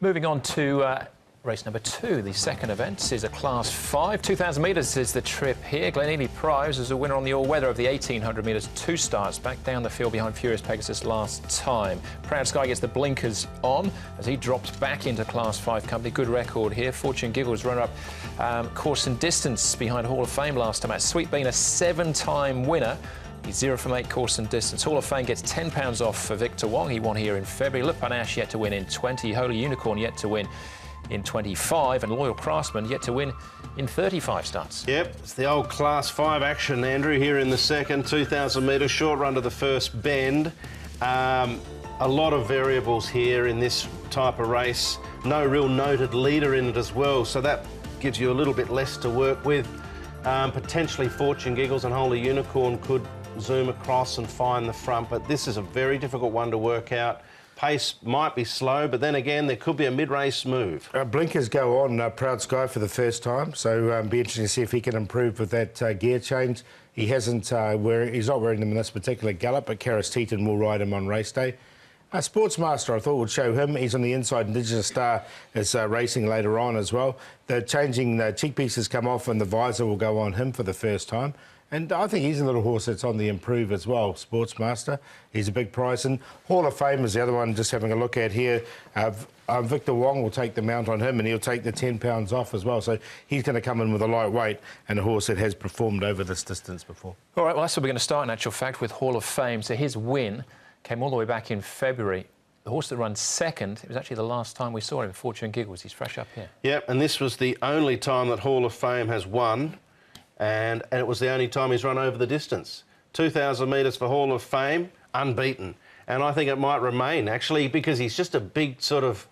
Moving on to race number 2, the second event. This is a Class 5. 2,000 metres is the trip here. Glenealy Prize is a winner on the all-weather of the 1,800 metres. 2 starts back down the field behind Furious Pegasus last time. Proud Sky gets the blinkers on as he drops back into Class 5 company. Good record here. Fortune Giggles runner-up course and distance behind Hall of Fame last time out. Sweet Bean, a 7-time winner. He's 0 from 8 course and distance. Hall of Fame gets £10 off for Victor Wong. He won here in February. Le Panache yet to win in 20. Holy Unicorn yet to win in 25. And Loyal Craftsman yet to win in 35 starts. Yep, it's the old Class 5 action, Andrew, here in the second. 2,000 metres, short run to the first bend. A lot of variables here in this type of race. No real noted leader in it as well, so that gives you a little bit less to work with. Potentially Fortune Giggles and Holy Unicorn could zoom across and find the front, but this is a very difficult one to work out. Pace might be slow, but then again, there could be a mid-race move. Blinkers go on Proud Sky for the first time, so be interesting to see if he can improve with that gear change. He hasn't, he's not wearing them in this particular gallop, but Sha Tin will ride him on race day. Sportsmaster, I thought, would show him. He's on the inside. Indigenous Star is racing later on as well. The changing cheek pieces come off and the visor will go on him for the first time. And I think he's a little horse that's on the improve as well, Sportsmaster. He's a big price. And Hall of Fame is the other one, just having a look at here. Victor Wong will take the mount on him and he'll take the £10 off as well. So he's going to come in with a lightweight and a horse that has performed over this distance before. All right, well, that's where we're going to start, in actual fact, with Hall of Fame. So his win came all the way back in February. The horse that runs second, it was actually the last time we saw him, Fortune Giggles. He's fresh up here. Yep, and this was the only time that Hall of Fame has won. And it was the only time he's run over the distance. 2,000 metres for Hall of Fame, unbeaten. And I think it might remain, actually, because he's just a big sort of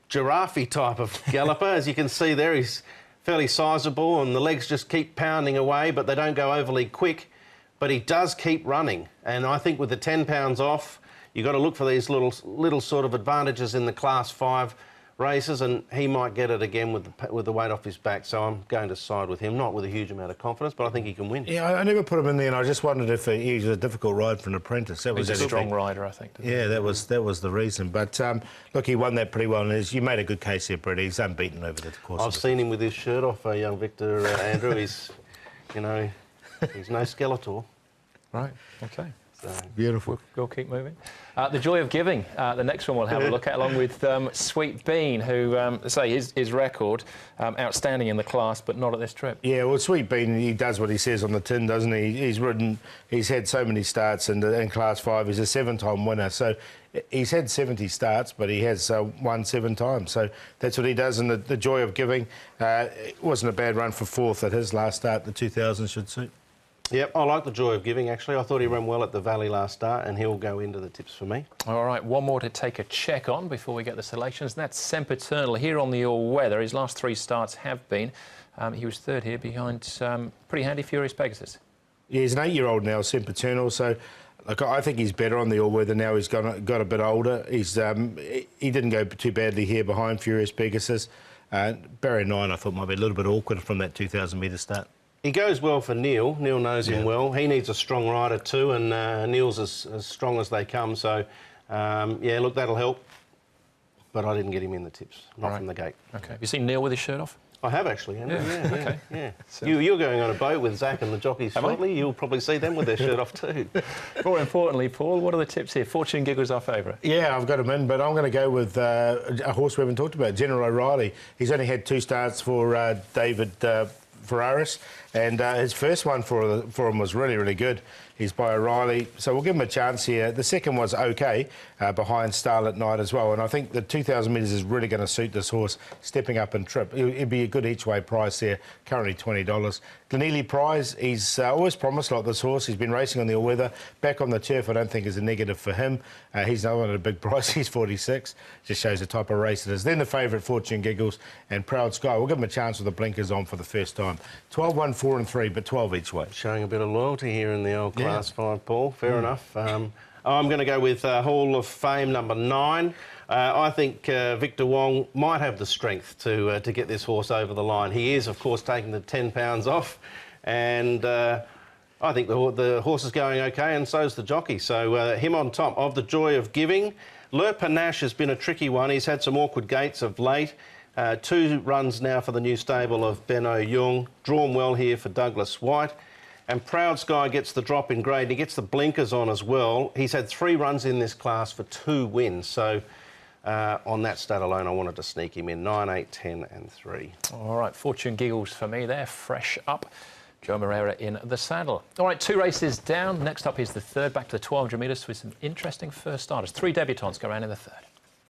giraffe type of galloper. As you can see there, he's fairly sizable and the legs just keep pounding away, but they don't go overly quick. But he does keep running. And I think with the £10 off, you've got to look for these little sort of advantages in the Class 5 races, and he might get it again with the weight off his back, so I'm going to side with him, not with a huge amount of confidence, but I think he can win. Yeah, I never put him in there, and I just wondered if he was a difficult ride for an apprentice. That was He's a strong rider, I think. Yeah, that was the reason. But look, he won that pretty well, and you made a good case here, Brett. He's unbeaten over the course. I've seen him with his shirt off, young Victor, Andrew. He's, you know, he's no Skeletor. Right. Okay. So, beautiful. We'll keep moving. The Joy of Giving, the next one we'll have a look at, along with Sweet Bean, who, say, his record, outstanding in the class, but not at this trip. Yeah, well, Sweet Bean, he does what he says on the tin, doesn't he? He's had so many starts in Class 5. He's a 7-time winner, so he's had 70 starts, but he has won 7 times. So that's what he does, and the Joy of Giving, it wasn't a bad run for 4th at his last start. The 2000 should suit. Yep, I like the Joy of Giving, actually. I thought he ran well at the Valley last start, and he'll go into the tips for me. All right, one more to take a check on before we get the selections, and that's Sempiternal here on the all-weather. His last 3 starts have been. He was 3rd here behind pretty handy Furious Pegasus. Yeah, he's an 8-year-old now, Sempiternal, so look, I think he's better on the all-weather now. He's got a bit older. He didn't go too badly here behind Furious Pegasus. Barrier 9, I thought, might be a little bit awkward from that 2,000-metre start. He goes well for Neil. Neil knows him well. He needs a strong rider too, and Neil's as strong as they come. So, yeah, look, that'll help. But I didn't get him in the tips, not from the gate. OK. Have you seen Neil with his shirt off? I have, actually. Yeah. So you're going on a boat with Zach and the jockeys shortly. You'll probably see them with their shirt off too. More importantly, Paul, what are the tips here? Fortune Giggles our favourite. Yeah, I've got him in, but I'm going to go with a horse we haven't talked about, General O'Reilly. He's only had 2 starts for David Ferraris, and his first one for him was really, really good. He's by O'Reilly, so we'll give him a chance here. The second was OK, behind Starlit Night as well, and I think the 2,000 metres is really going to suit this horse, stepping up and trip. It'd be a good each-way price there, currently $20. Glenealy Prize, he's always promised a lot, this horse. He's been racing on the all-weather. Back on the turf, I don't think is a negative for him. He's not at a big price, he's 46. Just shows the type of race it is. Then the favourite, Fortune Giggles and Proud Sky. We'll give him a chance with the blinkers on for the first time. 12, 1, 4 and 3, but 12 each way. Showing a bit of loyalty here in the old Class 5, Paul. Fair enough. I'm going to go with Hall of Fame number 9. I think Victor Wong might have the strength to get this horse over the line. He is, of course, taking the £10 off, and I think the horse is going OK, and so's the jockey. So him on top of the Joy of Giving. Le Panache has been a tricky one. He's had some awkward gates of late. 2 runs now for the new stable of Benno Jung. Drawn well here for Douglas White. And Proud Sky gets the drop in grade. He gets the blinkers on as well. He's had 3 runs in this class for 2 wins. So on that stat alone, I wanted to sneak him in. 9, 8, 10 and 3. All right, fortune giggles for me there. Fresh up. Joe Moreira in the saddle. All right, 2 races down. Next up is the third, back to the 1,200 metres with some interesting first starters. 3 debutants go around in the third.